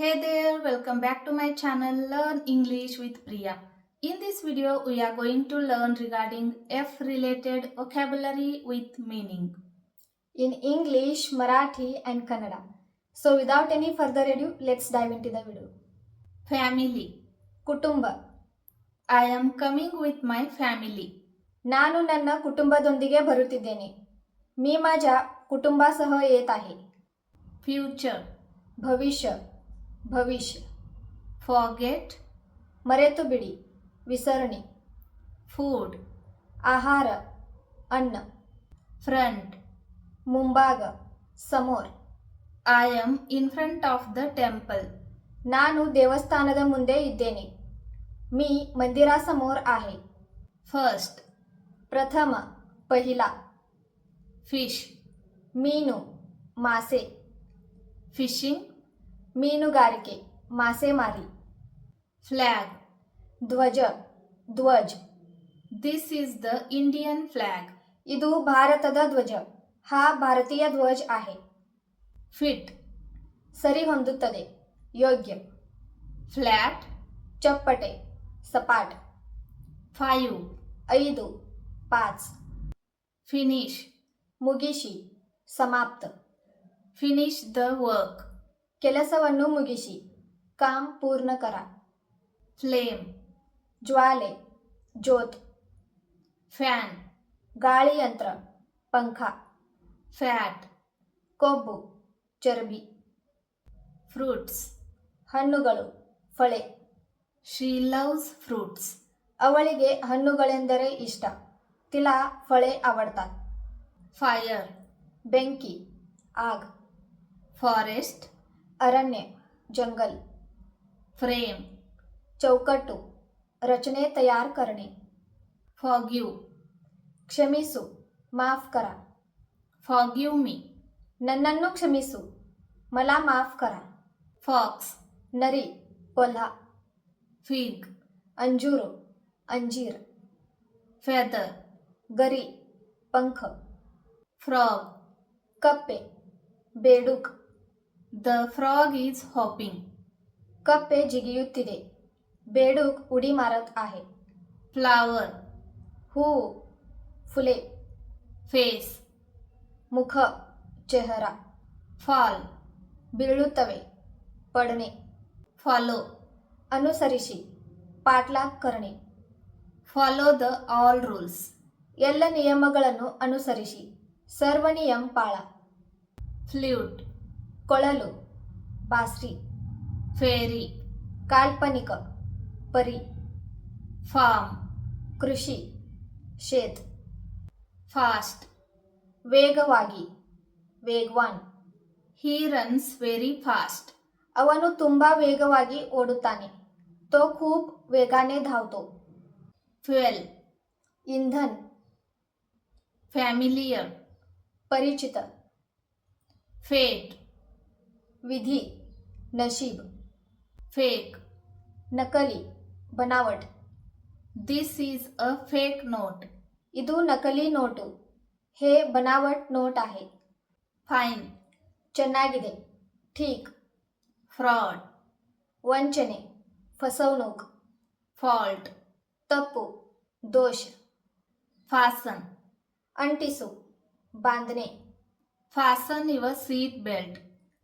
Hey there, welcome back to my channel Learn English with Priya. In this video, we are going to learn regarding F related vocabulary with meaning. In English, Marathi and Kannada. So without any further ado, let's dive into the video. Family. ಕುಟುಂಬ. I am coming with my family. ನಾನು ನನ್ನ ಕುಟುಂಬದೊಂದಿಗೆ ಬರುತ್ತಿದ್ದೇನೆ. मी माझ्या कुटुंबासह येत आहे. Future. ಭವಿಷ್ಯ. ಭವಿಷ್ಯ. Forget. ಮರೆತು ಬಿಡಿ. ವಿಸರಣೆ. Food. ಆಹಾರ. ಅನ್ನ. Front. ಮುಂಭಾಗ. ಸಮೋರ್. I am in front of the temple. ನಾನು ದೇವಸ್ಥಾನದ ಮುಂದೆ ಇದ್ದೇನೆ. मी मंदिरासमोर आहे. First. प्रथम. पहिला. Fish. ಮೀನು. ಮಾಸೆ. Fishing. ಮೀನುಗಾರಿಕೆ. ಮಾಸೆಮಾರಿ. Flag. ಧ್ವಜ. ಧ್ವಜ್. This is the Indian flag. ಇದು ಭಾರತದ ಧ್ವಜ. हा ಭಾರತೀಯ ಧ್ವಜ आहे. Fit. ಸರಿ ಹೊಂದುತ್ತದೆ. ಯೋಗ್ಯ. Flat. ಚಪ್ಪಟೆ. ಸಪಾಟ್. 5. 5. 5. Finish. ಮುಗಿಸಿ. ಸಮಾಪ್ತ. Finish the work. ಕೆಲಸವನ್ನು ಮುಗಿಸಿ. ಕಾಮ್ ಪೂರ್ಣ ಕರ. Flame. ಜ್ವಾಲೆ. ಜ್ಯೋತ್. Fan. ಗಾಳಿಯಂತ್ರ. ಪಂಖ. Fat. ಕೊಬ್ಬು. ಚರ್ಬಿ. Fruits. ಹಣ್ಣುಗಳು. ಫಳೆ. She loves fruits. ಅವಳಿಗೆ ಹಣ್ಣುಗಳೆಂದರೆ ಇಷ್ಟ. ತಿಲಾ ಫಳೆ आवडतात. Fire. ಬೆಂಕಿ. ಆಗ್. Forest. ಅರಣ್ಯ. जंगल. Frame. ಚೌಕಟ್ಟು. रचने तयार करणे. Forgive. ಕ್ಷಮಿಸು. माफ करा. Forgive me. ನನ್ನನ್ನು ಕ್ಷಮಿಸು. मला माफ करा. Fox. ನರಿ. ಕೊಲ್ಹಾ. Fig. अंजूर. अंजीर. Feather. गरी. पंख. Frog. कप्पे. ಬೇಡುಕ್. The frog is hopping. ಕಪ್ಪೆ ಜಿಗಿಯುತ್ತಿದೆ. ಬೇಡುಕ್ ಉಡಿ ಮಾರत आहे. Flower. ಹೂವು. ಫುಲೆ. Face. ಮುಖ. ಚೆಹರಾ. Fall. ಬೀಳುತ್ತವೆ. ಪಡಣೆ. Follow. ಅನುಸರಿಸಿ. ಪಾಟ್ಲಾಗ್ करणे. Follow the all rules. ಎಲ್ಲ ನಿಯಮಗಳನ್ನು ಅನುಸರಿಸಿ. ಸರ್ವ ನಿಯಮ ಪಾಳ. Flute. ಕೊಳಲು. ಬಾಸ್ರಿ. Fairy. ಕಾಲ್ಪನಿಕ. ಪರಿ. Farm. ಕೃಷಿ. ಶೇತ್. Fast. ವೇಗವಾಗಿ. ವೇಗವಾನ್. He runs very fast. ಅವನು ತುಂಬಾ ವೇಗವಾಗಿ ಓಡುತ್ತಾನೆ. तो खूप वेगाने धावतो. Fuel. इंधन. Familiar. परिचित. Fate. विधी. नशीब. Fake. नकली. बनावट. This is a fake note. ಇದು ನಕಲಿ ನೋಟು. हे बनावट ನೋಟ್ आहे. Fine. ಚೆನ್ನಾಗಿದೆ. ठीक. Fraud. ವಂಚನೆ. फसवणूक. Fault. ತಪ್ಪು. दोष. Fasten. ಅಂಟಿಸು. ಬಾಂಧನೆ. Fasten your seat belt.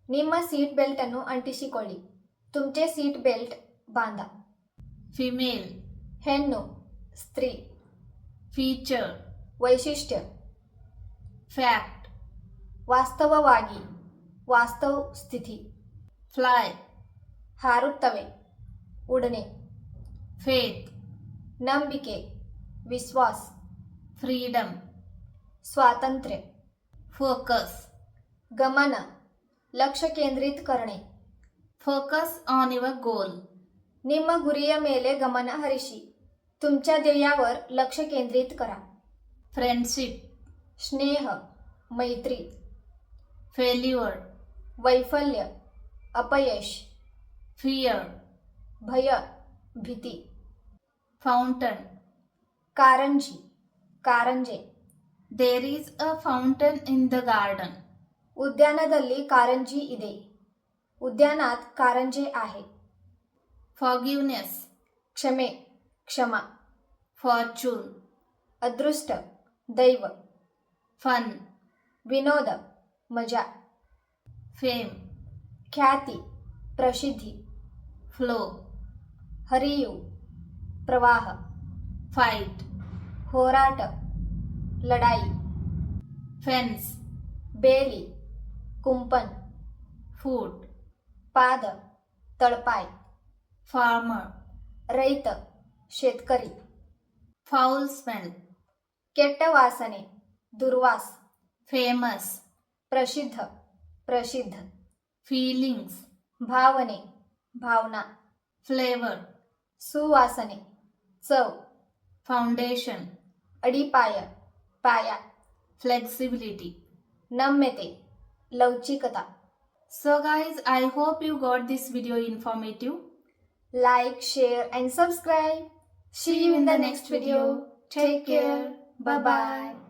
ನಿಮ್ಮ ಸೀಟ್ ಬೆಲ್ಟ್ ಅನ್ನು ಅಂಟಿಸಿಕೊಳ್ಳಿ. तुमचे सीट बेल्ट बांधा. Female. ಹೆಣ್ಣು. ಸ್ತ್ರೀ. Feature. ವೈಶಿಷ್ಟ್ಯ. Fact. ವಾಸ್ತವವಾಗಿ. ವಾಸ್ತವ ಸ್ಥಿತಿ. Fly. ಹಾರುತ್ತವೆ. ಉಡನೆ. Faith. ನಂಬಿಕೆ. ವಿಶ್ವಾಸ. Freedom. स्वातंत्र्य. Focus. गमन. लक्ष केंद्रित करणे. Focus on your goal. ನಿಮ್ಮ ಗುರಿಯ ಮೇಲೆ ಗಮನ ಹರಿಸಿ. तुमच्या ध्येयावर लक्ष केंद्रित करा. Friendship. स्नेह. मैत्री. Failure. वैफल्य. अपयश. Fear. भय. भीती. Fountain. Karanji. कारंजे. There is a fountain in the garden. ಉದ್ಯಾನದಲ್ಲಿ ಕಾರಂಜಿ ಇದೆ. उद्यानात कारंजे आहे. forgiveness, क्षमा. fortune, अदृष्ट, दैव. fun, विनोद, मजा. fame, ख्याती, प्रसिद्धी. flow, हरियू, प्रवाह. fight, होराट, लढाई. fence, बेरी, कुंपण. foot, पाद, तळपाय. farmer, रैत, शेतकरी. foul smell, केट्ट वासने, दुर्वास. famous, प्रसिद्ध. feelings, भावने, भावना. flavor, सुवासने, चव. foundation, अडीपाय, पाया. flexibility. नम्यते, लवचिकता. So guys, I hope you got this video informative. Like, share and subscribe. See you in the next video. Take care. Bye bye.